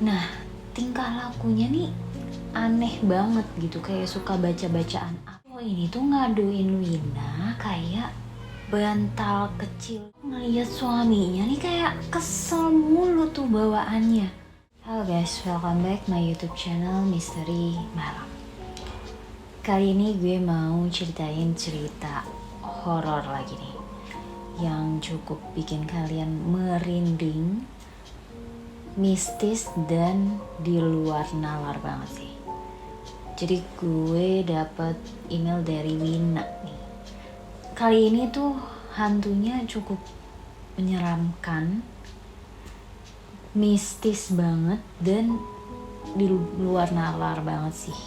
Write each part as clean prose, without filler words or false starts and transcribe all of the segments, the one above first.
Nah, tingkah lakunya nih aneh banget gitu, kayak suka baca-bacaan. Oh, ini tuh ngaduin Wina kayak bantal kecil. Ngeliat suaminya nih kayak kesel mulu tuh bawaannya. Halo guys, welcome back my YouTube channel Misteri Malam. Kali ini gue mau ceritain cerita horor lagi nih, yang cukup bikin kalian merinding, mistis, dan di luar nalar banget sih. Jadi gue dapet email dari Wina nih. Kali ini tuh hantunya cukup menyeramkan, mistis banget, dan di luar nalar banget sih.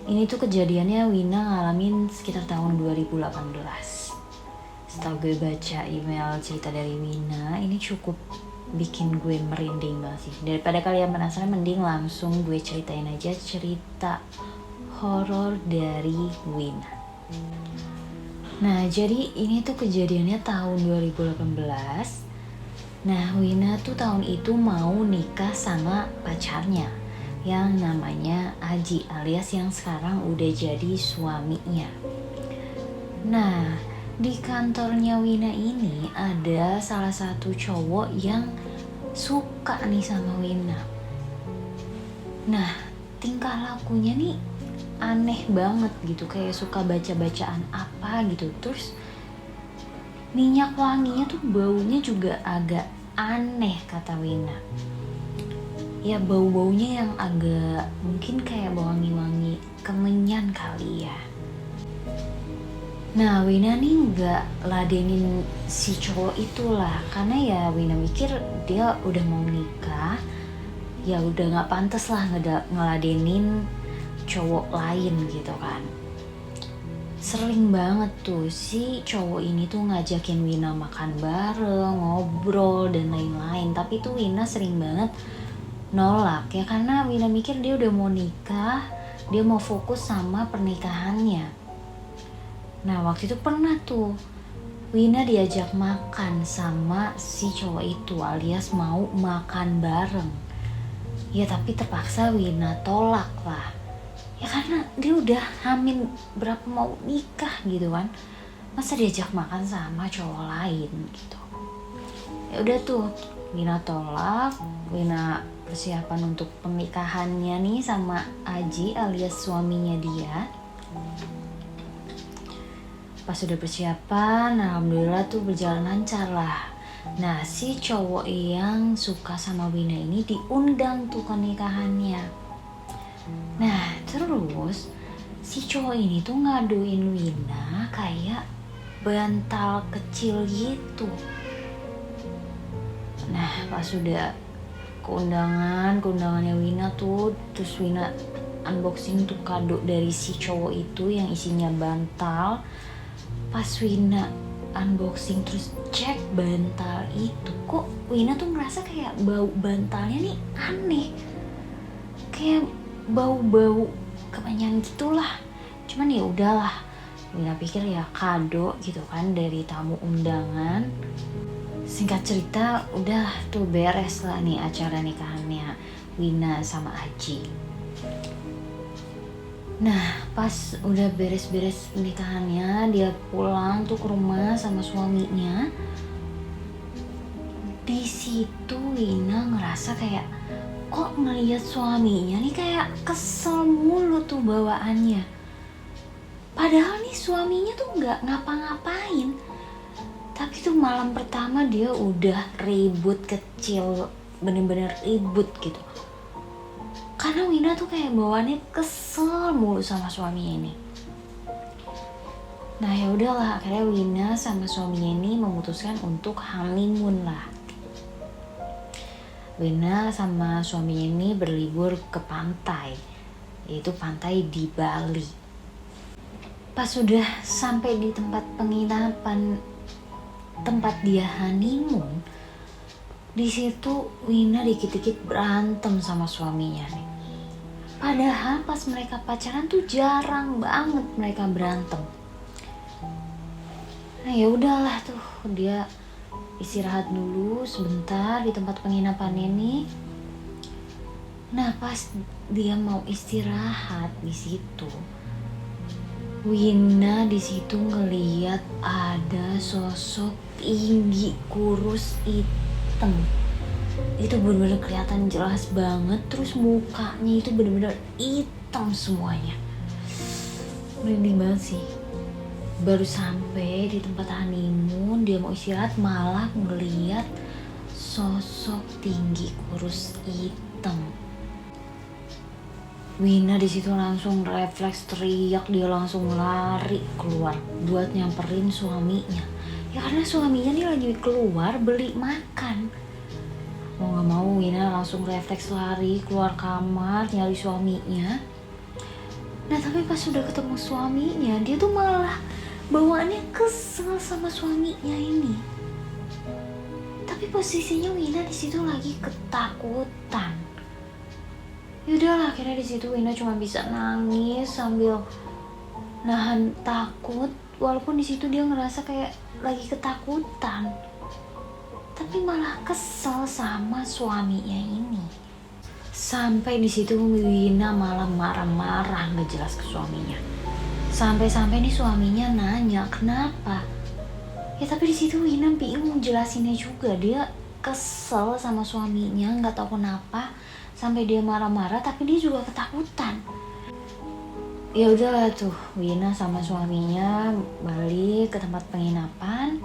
Ini tuh kejadiannya Wina ngalamin sekitar tahun 2018. Setelah gue baca email cerita dari Wina, ini cukup bikin gue merinding banget sih. Daripada kalian penasaran, mending langsung gue ceritain aja cerita horor dari Wina. Nah, jadi ini tuh kejadiannya tahun 2018. Nah, Wina tuh tahun itu mau nikah sama pacarnya yang namanya Aji, alias yang sekarang udah jadi suaminya. Nah, di kantornya Wina ini ada salah satu cowok yang suka nih sama Wina. Nah, tingkah lakunya nih aneh banget gitu, kayak suka baca-bacaan apa gitu. Terus minyak wanginya tuh baunya juga agak aneh kata Wina. Ya, bau-baunya yang agak mungkin kayak bau wangi-wangi kemenyan kali ya. Nah, Wina nih nggak ladenin si cowok itulah, karena ya Wina mikir dia udah mau nikah, ya udah nggak pantas lah ngeladenin cowok lain gitu kan. Sering banget tuh si cowok ini tuh ngajakin Wina makan bareng, ngobrol dan lain-lain, tapi tuh Wina sering banget nolak ya, karena Wina mikir dia udah mau nikah, dia mau fokus sama pernikahannya. Nah, waktu itu pernah tuh Wina diajak makan sama si cowok itu, alias mau makan bareng. Ya tapi terpaksa Wina tolak lah. Ya karena dia udah hamil berapa mau nikah gitu kan. Masa diajak makan sama cowok lain gitu. Ya udah tuh Wina tolak. Wina persiapan untuk pernikahannya nih sama Aji alias suaminya dia. Pas udah persiapan, alhamdulillah tuh berjalan lancar lah. Nah, si cowok yang suka sama Wina ini diundang tuh ke nikahannya. Nah, terus si cowok ini tuh ngaduin Wina kayak bantal kecil gitu. Nah, pas udah keundangannya Wina tuh, terus Wina unboxing tuh kado dari si cowok itu yang isinya bantal. Pas Wina unboxing terus cek bantal itu, kok Wina tuh ngerasa kayak bau bantalnya nih aneh, kayak bau-bau kemenyan gitulah. Cuman ya udahlah, Wina pikir ya kado gitu kan dari tamu undangan. Singkat cerita udah tuh beres lah nih acara nikahannya Wina sama Aji. Nah, pas udah beres-beres pernikahannya, dia pulang tuh ke rumah sama suaminya. Di situ Wina ngerasa kayak kok ngeliat suaminya nih kayak kesel mulu tuh bawaannya. Padahal nih suaminya tuh nggak ngapa-ngapain. Tapi tuh malam pertama dia udah ribut kecil, bener-bener ribut gitu. Karena Wina tuh kayak bawaannya kesel mulu sama suaminya ini. Nah, ya udahlah, akhirnya Wina sama suaminya ini memutuskan untuk honeymoon lah. Wina sama suaminya ini berlibur ke pantai, yaitu pantai di Bali. Pas sudah sampai di tempat penginapan, tempat dia honeymoon, di situ Wina dikit-dikit berantem sama suaminya nih. Padahal pas mereka pacaran tuh jarang banget mereka berantem. Nah, ya udahlah tuh dia istirahat dulu sebentar di tempat penginapan ini. pas dia mau istirahat di situ, Wina di situ ngeliat ada sosok tinggi kurus hitam. Itu bener-bener kelihatan jelas banget. Terus mukanya itu bener-bener hitam semuanya. Merinding banget sih. Baru sampai di tempat honeymoon, dia mau istirahat malah ngeliat sosok tinggi kurus hitam. Wina di situ langsung refleks teriak, dia langsung lari keluar buat nyamperin suaminya. Ya karena suaminya nih lagi keluar beli makan. Mau gak mau Wina langsung refleks lari keluar kamar nyari suaminya. Nah tapi pas sudah ketemu suaminya, dia tuh malah bawaannya kesel sama suaminya ini. Tapi posisinya Wina di situ lagi ketakutan. Yaudahlah, akhirnya di situ Wina cuma bisa nangis sambil nahan takut, walaupun di situ dia ngerasa kayak lagi ketakutan, tapi malah kesel sama suaminya ini. Sampai di situ Wina malah marah-marah nggak jelas ke suaminya. Sampai-sampai nih suaminya nanya kenapa. Ya tapi di situ Wina bingung jelasinnya juga, dia kesel sama suaminya nggak tahu kenapa. Sampai dia marah-marah tapi dia juga ketakutan. Ya udahlah tuh, Wina sama suaminya balik ke tempat penginapan.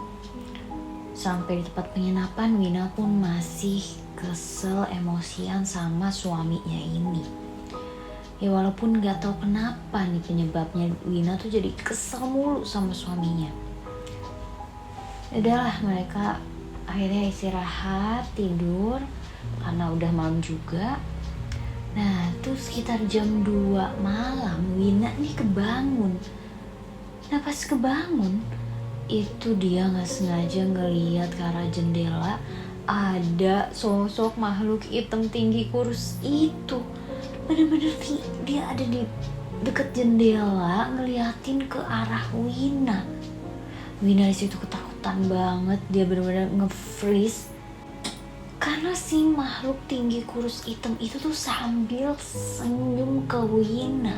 Sampai di tempat penginapan Wina pun masih kesel, emosian sama suaminya ini. Ya walaupun gak tahu kenapa nih penyebabnya, Wina tuh jadi kesel mulu sama suaminya. Ya udahlah, mereka akhirnya istirahat, tidur karena udah malam juga. Nah tuh sekitar jam 2 malam Wina nih kebangun. Nah pas kebangun itu dia gak sengaja ngeliat ke arah jendela, ada sosok makhluk hitam tinggi kurus itu. Bener-bener dia ada di deket jendela ngeliatin ke arah Wina. Wina di situ ketakutan banget, dia bener-bener nge-freeze. Karena si makhluk tinggi kurus hitam itu tuh sambil senyum ke Wina.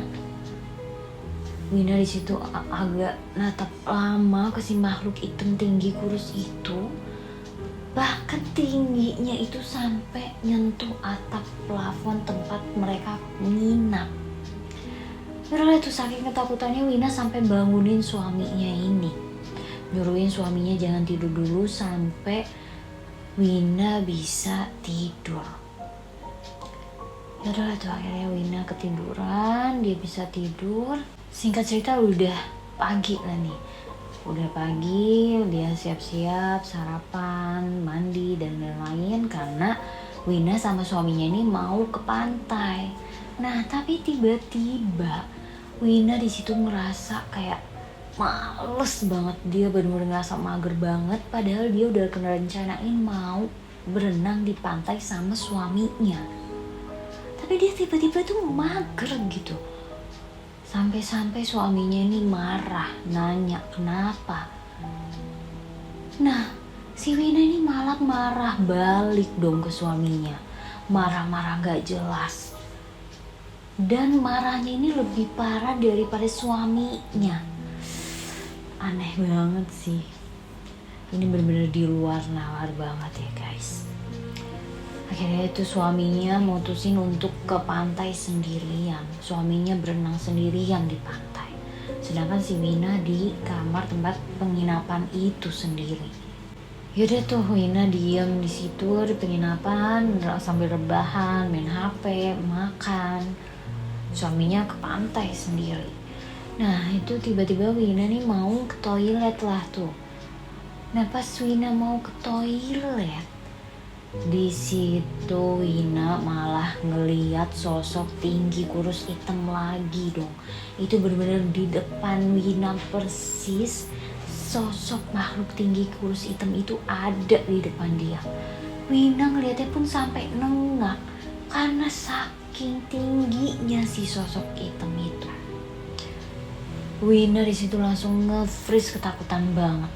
Wina di situ agak natap lama ke si makhluk hitam tinggi kurus itu. Bahkan tingginya itu sampai nyentuh atap plafon tempat mereka nginap. Karena itu saking ketakutannya Wina sampai bangunin suaminya ini. Nyuruhin suaminya jangan tidur dulu sampai Wina bisa tidur. Yaudah tuh akhirnya Wina ketiduran, dia bisa tidur. Singkat cerita udah pagi lah nih. Udah pagi, dia siap-siap sarapan, mandi dan lain-lain karena Wina sama suaminya ini mau ke pantai. Nah tapi tiba-tiba Wina di situ ngerasa kayak males banget, dia bener-bener ngerasa mager banget padahal dia udah rencanain mau berenang di pantai sama suaminya. Tapi dia tiba-tiba tuh mager gitu. Sampai-sampai suaminya ini marah, nanya kenapa. Nah, si Wina ini malah marah balik dong ke suaminya. Marah-marah gak jelas. Dan marahnya ini lebih parah daripada suaminya. Aneh banget sih. Ini bener-bener di luar nalar banget ya guys. Akhirnya itu suaminya mutusin untuk ke pantai sendirian. Suaminya berenang sendirian di pantai. Sedangkan si Wina di kamar tempat penginapan itu sendiri. Yaudah tuh Wina diem di situ di penginapan sambil rebahan, main HP, makan. Suaminya ke pantai sendiri. Nah itu tiba-tiba Wina nih mau ke toilet lah tuh. Nah pas Wina mau ke toilet, di situ Wina malah ngeliat sosok tinggi kurus hitam lagi dong. Itu benar-benar di depan Wina persis. Sosok makhluk tinggi kurus hitam itu ada di depan dia. Wina ngeliatnya pun sampai nengak karena saking tingginya si sosok hitam itu. Wina di situ langsung nge-freeze ketakutan banget.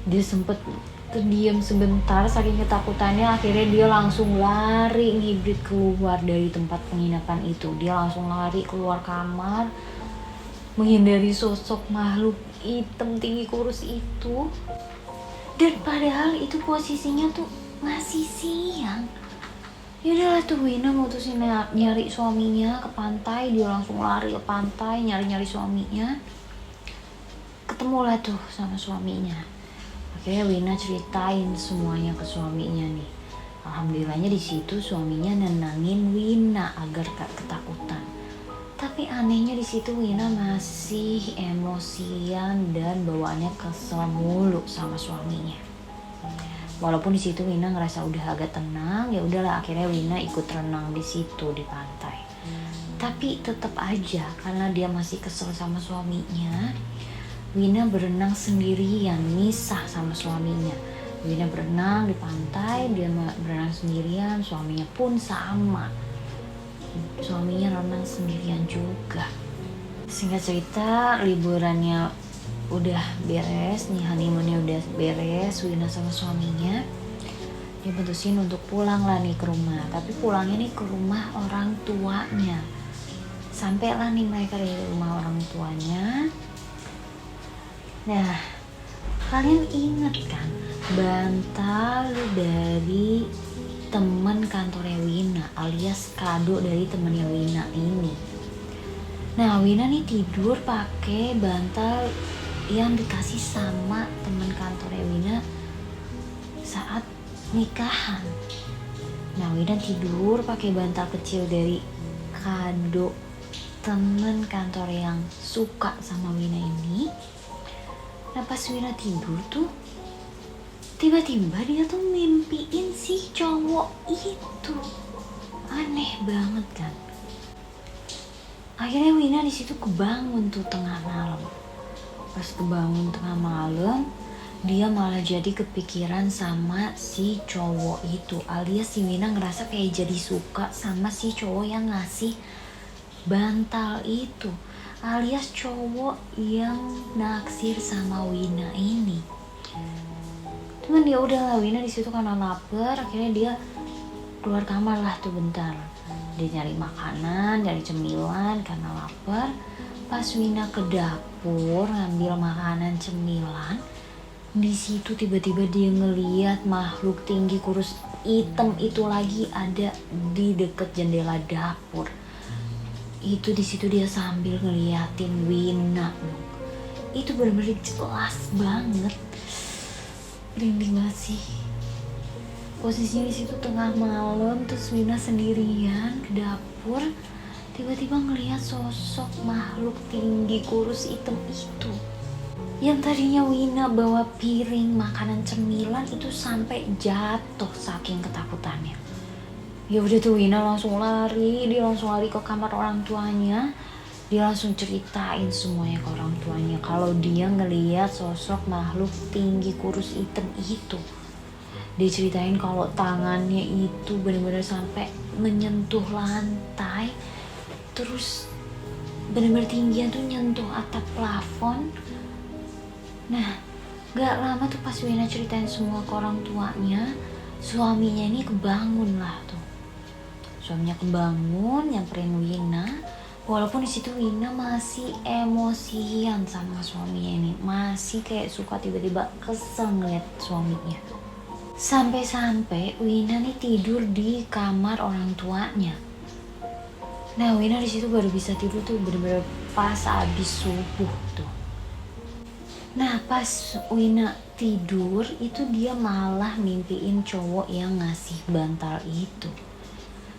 Dia sempet terdiam sebentar saking ketakutannya. Akhirnya dia langsung lari ngibrit keluar dari tempat penginapan itu. Dia langsung lari keluar kamar, menghindari sosok makhluk hitam tinggi kurus itu. Dan padahal itu posisinya tuh masih siang. Yaudahlah tuh Wina mutusin nyari suaminya ke pantai. Dia langsung lari ke pantai nyari suaminya. Ketemulah tuh sama suaminya. Akhirnya Wina ceritain semuanya ke suaminya nih. Alhamdulillahnya di situ suaminya nenangin Wina agar gak ketakutan. Tapi anehnya di situ Wina masih emosian dan bawaannya kesel mulu sama suaminya. Walaupun di situ Wina ngerasa udah agak tenang, ya udahlah akhirnya Wina ikut renang di situ di pantai. Tapi tetap aja karena dia masih kesel sama suaminya, Wina berenang sendirian, misah sama suaminya. Wina berenang di pantai, dia berenang sendirian, suaminya pun sama. Suaminya renang sendirian juga. Singkat cerita, liburannya udah beres nih, honeymoonnya udah beres. Wina sama suaminya dia putusin untuk pulang lah nih ke rumah. Tapi pulangnya nih ke rumah orang tuanya. Sampailah nih mereka di rumah orang tuanya. Nah, kalian ingat kan bantal dari teman kantornya Wina alias kado dari temennya Wina ini. Nah, Wina nih tidur pakai bantal yang dikasih sama teman kantornya Wina saat nikahan. Nah, Wina tidur pakai bantal kecil dari kado teman kantor yang suka sama Wina ini. Nah, pas Wina tidur tuh tiba-tiba dia tuh mimpiin si cowok itu. Aneh banget kan. Akhirnya Wina di situ kebangun tuh tengah malam. Pas kebangun tengah malam, dia malah jadi kepikiran sama si cowok itu. Alias si Wina ngerasa kayak jadi suka sama si cowok yang ngasih bantal itu. Alias cowok yang naksir sama Wina ini. Cuman dia udahlah, Wina di situ karena lapar, akhirnya dia keluar kamar lah tuh bentar. Dia nyari makanan, nyari cemilan karena lapar. Pas Wina ke dapur ngambil makanan cemilan, di situ tiba-tiba dia ngeliat makhluk tinggi kurus hitam itu lagi ada di deket jendela dapur. Itu di situ dia sambil ngeliatin Wina. Itu benar-benar jelas banget. Merinding banget sih. Posisinya di situ tengah malam, terus Wina sendirian ke dapur, tiba-tiba ngelihat sosok makhluk tinggi kurus hitam itu. Yang tadinya Wina bawa piring makanan cemilan itu sampai jatuh saking ketakutannya. Ya udah tuh Wina langsung lari, dia langsung lari ke kamar orang tuanya. Dia langsung ceritain semuanya ke orang tuanya kalau dia ngeliat sosok makhluk tinggi kurus hitam itu. Dia ceritain kalau tangannya itu benar-benar sampai menyentuh lantai, terus benar-benar tingginya tuh nyentuh atap plafon. Nah, gak lama tuh pas Wina ceritain semua ke orang tuanya, suaminya ini kebangun lah tuh. Suaminya kebangun, nyamperin Wina. Walaupun di situ Wina masih emosian sama suaminya ini, masih kayak suka tiba-tiba kesel ngeliat suaminya. Sampai-sampai Wina nih tidur di kamar orang tuanya. Nah, Wina di situ baru bisa tidur tuh bener-bener pas abis subuh tuh. Nah, pas Wina tidur itu dia malah mimpiin cowok yang ngasih bantal itu.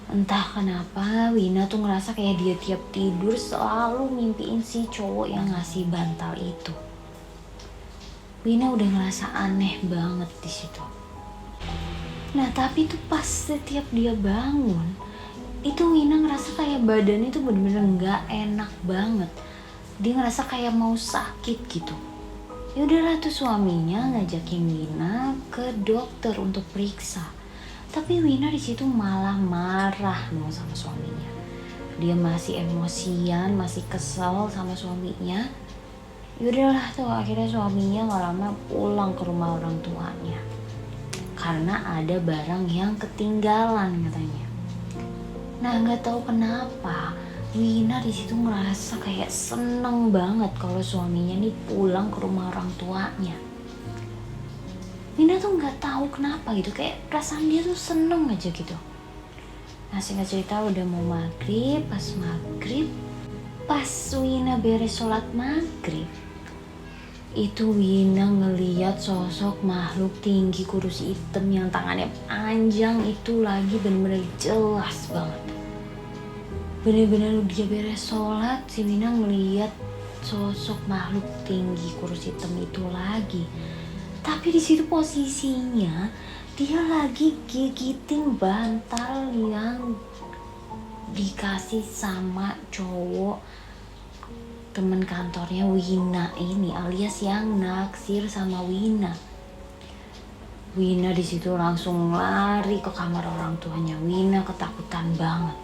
Entah kenapa Wina tuh ngerasa kayak dia tiap tidur selalu mimpiin si cowok yang ngasih bantal itu. Wina udah ngerasa aneh banget di situ. Nah, tapi tuh pas setiap dia bangun, itu Wina ngerasa kayak badannya tuh bener-bener gak enak banget. Dia ngerasa kayak mau sakit gitu. Ya udahlah tuh suaminya ngajakin Wina ke dokter untuk periksa. Tapi Wina di situ malah marah dong sama suaminya. Dia masih emosian, masih kesel sama suaminya. Yaudahlah tuh akhirnya suaminya gak lama pulang ke rumah orang tuanya. karena ada barang yang ketinggalan katanya. Nah nggak tahu kenapa Wina di situ ngerasa kayak seneng banget kalau suaminya nih pulang ke rumah orang tuanya. Wina tuh nggak tahu kenapa gitu, kayak perasaan dia tuh seneng aja gitu. Nah singkat cerita udah mau maghrib, pas Wina beres sholat maghrib, itu Wina ngeliat sosok makhluk tinggi kurus hitam yang tangannya panjang itu lagi bener-bener jelas banget. Bener-bener dia beres sholat, si Wina ngeliat sosok makhluk tinggi kurus hitam itu lagi. Tapi di situ posisinya dia lagi gigitin bantal yang dikasih sama cowok temen kantornya Wina ini, alias yang naksir sama Wina. Wina di situ langsung lari ke kamar orang tuanya. Wina ketakutan banget.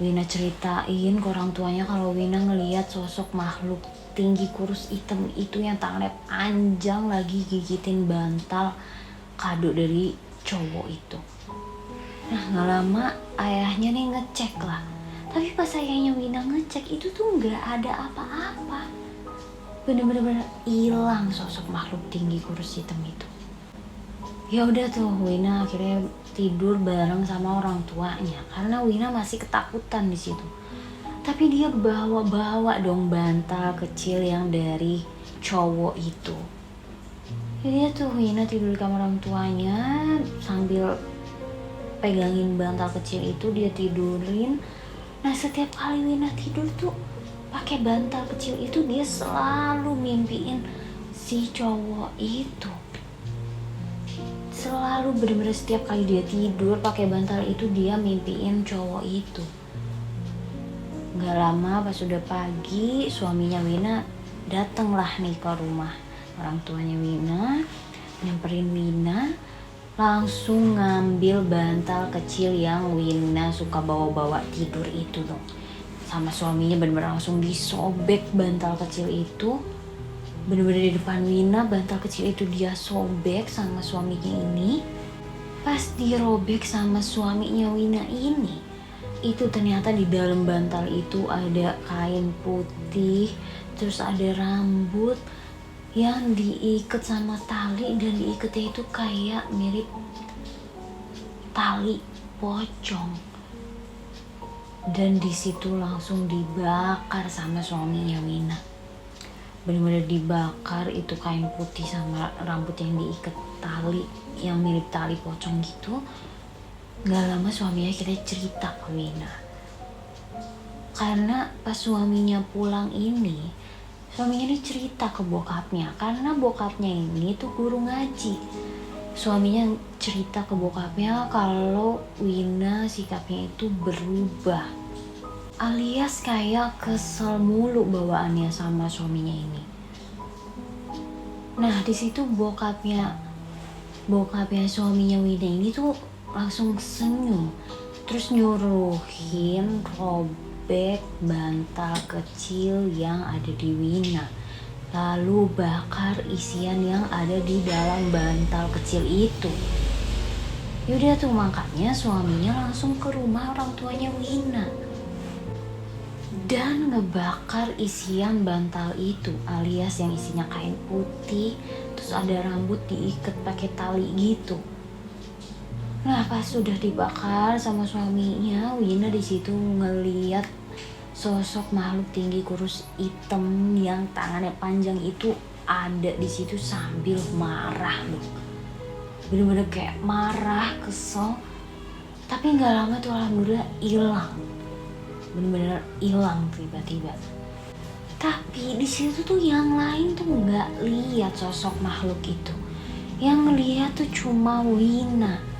Wina ceritain ke orang tuanya kalau Wina ngelihat sosok makhluk tinggi kurus hitam itu yang tangannya panjang lagi gigitin bantal kado dari cowok itu. Nah gak lama ayahnya nih ngecek lah. Tapi pas ayahnya Wina ngecek itu tuh gak ada apa-apa. Bener-bener hilang sosok makhluk tinggi kurus hitam itu. Ya udah tuh Wina akhirnya tidur bareng sama orang tuanya karena Wina masih ketakutan di situ. Tapi dia bawa dong bantal kecil yang dari cowok itu. Jadi tuh Wina tidur di kamar orang tuanya sambil pegangin bantal kecil itu, dia tidurin. Nah setiap kali Wina tidur tuh pakai bantal kecil itu dia selalu mimpiin si cowok itu. Selalu bener-bener setiap kali dia tidur pakai bantal itu dia mimpiin cowok itu. Gak lama pas udah pagi suaminya Wina datenglah nih ke rumah orang tuanya Wina, nyamperin Wina, langsung ngambil bantal kecil yang Wina suka bawa-bawa tidur itu dong. Sama suaminya bener-bener langsung disobek bantal kecil itu. Bener-bener di depan Wina bantal kecil itu dia sobek sama suaminya ini. Pas dirobek sama suaminya Wina ini, itu ternyata di dalam bantal itu ada kain putih, terus ada rambut yang diikat sama tali, dan diikatnya itu kayak mirip tali pocong. Dan di situ langsung dibakar sama suaminya Wina. Benar-benar dibakar itu kain putih sama rambut yang diikat tali yang mirip tali pocong gitu. Gak lama suaminya akhirnya cerita ke Wina. Karena pas suaminya pulang ini, suaminya ini cerita ke bokapnya. Karena bokapnya ini tuh guru ngaji. Suaminya cerita ke bokapnya kalau Wina sikapnya itu berubah. Alias kayak kesel mulu bawaannya sama suaminya ini. Nah di situ bokapnya suaminya Wina ini tuh langsung senyum, terus nyuruhin robek bantal kecil yang ada di Wina, lalu bakar isian yang ada di dalam bantal kecil itu. Yaudah tuh makanya suaminya langsung ke rumah orang tuanya Wina dan ngebakar isian bantal itu, alias yang isinya kain putih, terus ada rambut diikat pakai tali gitu. Nah pas sudah dibakar sama suaminya, Wina di situ ngeliat sosok makhluk tinggi kurus hitam yang tangannya panjang itu ada di situ sambil marah loh. Bener-bener kayak marah, kesel. Tapi nggak lama tuh alhamdulillah hilang. Bener-bener hilang tiba-tiba. Tapi di situ tuh yang lain tuh nggak lihat sosok makhluk itu. Yang ngeliat tuh cuma Wina.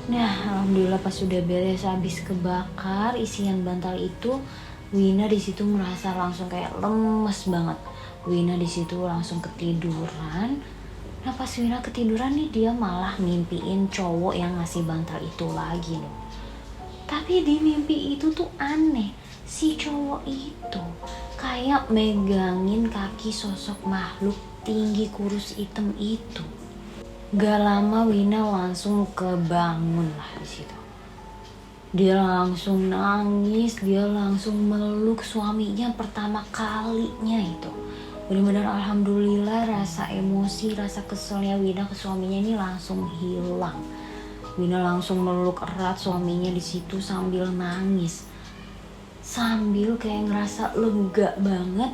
Nah, alhamdulillah pas sudah beres habis kebakar isian bantal itu, Wina di situ merasa langsung kayak lemes banget. Wina di situ langsung ketiduran. Nah, pas Wina ketiduran nih dia malah mimpiin cowok yang ngasih bantal itu lagi loh. Tapi di mimpi itu tuh aneh. Si cowok itu kayak megangin kaki sosok makhluk tinggi kurus hitam itu. Gak lama Wina langsung kebangun lah di situ. Dia langsung nangis, dia langsung meluk suaminya pertama kalinya itu. Benar-benar alhamdulillah rasa emosi, rasa keselnya Wina ke suaminya ini langsung hilang. Wina langsung meluk erat suaminya di situ sambil nangis. Sambil kayak ngerasa lega banget.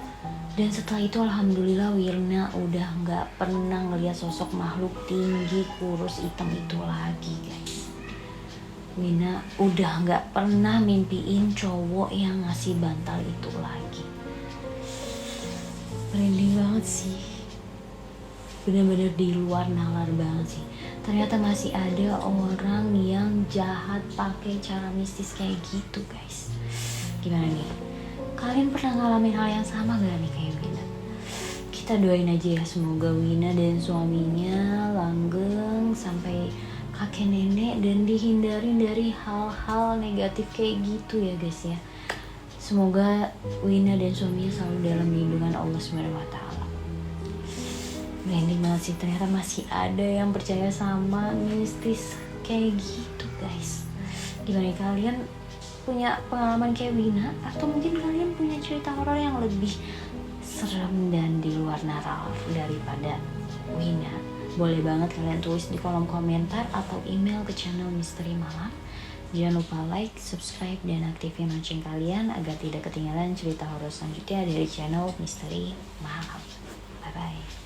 Dan setelah itu alhamdulillah Wina udah gak pernah ngeliat sosok makhluk tinggi, kurus, hitam itu lagi guys. Wina udah gak pernah mimpiin cowok yang ngasih bantal itu lagi. Merinding banget sih. Bener-bener di luar nalar banget sih. Ternyata masih ada orang yang jahat pakai cara mistis kayak gitu guys. Gimana nih? Kalian pernah ngalamin hal yang sama gak nih kayak Wina? Kita doain aja ya semoga Wina dan suaminya langgeng sampai kakek nenek dan dihindarin dari hal-hal negatif kayak gitu ya guys ya. Semoga Wina dan suaminya selalu dalam lindungan Allah SWT. Merinding banget sih, ternyata masih ada yang percaya sama mistis kayak gitu guys. Gimana kalian punya pengalaman kayak Wina? Atau mungkin kalian punya cerita horor yang lebih serem dan di luar nalar daripada Wina? Boleh banget kalian tulis di kolom komentar atau email ke channel Misteri Malam. Jangan lupa like, subscribe, dan aktifin lonceng kalian agar tidak ketinggalan cerita horor selanjutnya dari channel Misteri Malam. Bye-bye.